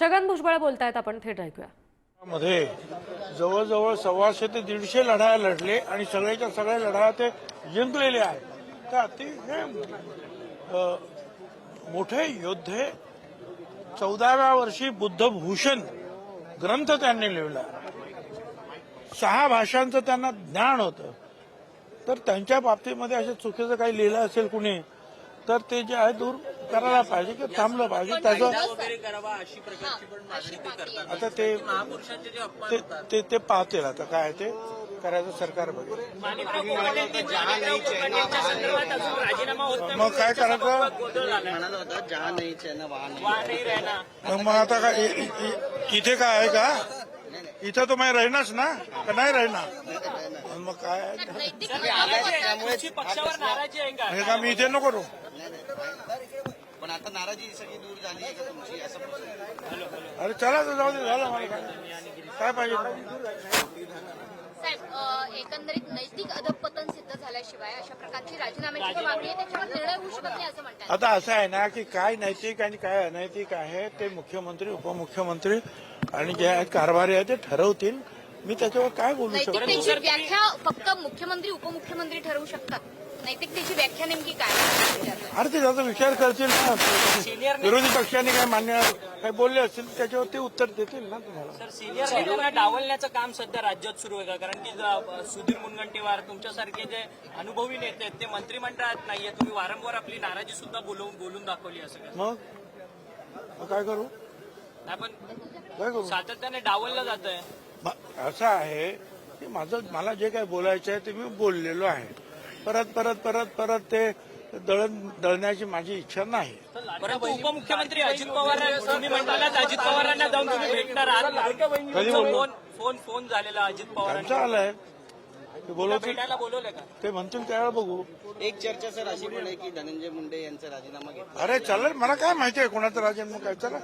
छगन भुजबळ बोलतायत, आपण थेट ऐकूया. मध्ये जवळजवळ 125 ते 150 लढाया लढले आणि सगळ्याच्या सगळ्या लढाया ते जिंकलेले आहेत. तर अतिशय मोठे योद्धे. 14व्या वर्षी बुद्धभूषण ग्रंथ त्यांनी लिहिला. 6 भाषांचं त्यांना ज्ञान होतं. तर त्यांच्या बाबतीमध्ये असं चुकीचं काही लिहिलं असेल कुणी तर ते जे आहे दूर करायला पाहिजे की थांबलं पाहिजे. त्याचं आता ते पाहतील आता काय ते करायचं सरकार बघेल. मग काय करायचं. मग आता काय इथे काय आहे का. इथं तो मैं राहणारच ना का नाही राहणार. मग काय हे का मी इथे नको करू. पण आता नाराजी सगळी दूर झाली आहे का तुमची असं. अरे चला तर जाऊ दे. झालं मला काय पाहिजे. साहेब, एकंदरीत नैतिक अधपतन सिद्ध झाल्याशिवाय अशा प्रकारची राजीनाम्याची जी मागणी आहे त्याच्यावर निर्णय होऊ शकत नाही असं म्हणतात. आता असं आहे ना की काय नैतिक आणि काय अनैतिक आहे ते मुख्यमंत्री उपमुख्यमंत्री आणि जे कारभारी आहे ते ठरवतील. मी त्याच्यावर काय बोलू शकतो. नैतिकतेची व्याख्या फक्त मुख्यमंत्री उपमुख्यमंत्री ठरवू शकतात. नैतिकतेची व्याख्या नेमकी काय. अरे ते त्याचा विचार करतील ना. विरोधी पक्षांनी काय मान्य काय बोलले असतील त्याच्यावर ते उत्तर देतील ना तुम्हाला. सर, सिनियर नेत्यांना डावलण्याचं काम सध्या राज्यात सुरू आहे का. कारण की सुधीर मुनगंटीवार तुमच्यासारखे जे अनुभवी नेते आहेत ते मंत्रिमंडळात नाहीये. तुम्ही वारंवार आपली नाराजी सुद्धा बोलून दाखवली असं काय. मग काय करू. आपण काय करू. सातत्याने डावललं जात आहे. असं आहे की मला जे काय बोलायचं आहे ते मी बोललेलो आहे. परत ते दळण्याची माझी इच्छा नाही. परंतु उपमुख्यमंत्री अजित पवार तुम्ही म्हणालात अजित पवारांना जाऊन तुम्ही भेटणार आहात. फोन झालेला अजित पवारांचा आलाय ते भेटायला बोलवलं का. ते म्हणतील त्यावेळेला बघू. एक चर्चा सर अशी पण आहे की धनंजय मुंडे यांचा राजीनामा घेतला. अरे चालेल मला काय माहिती आहे कोणाचा राजीनामा काय. चला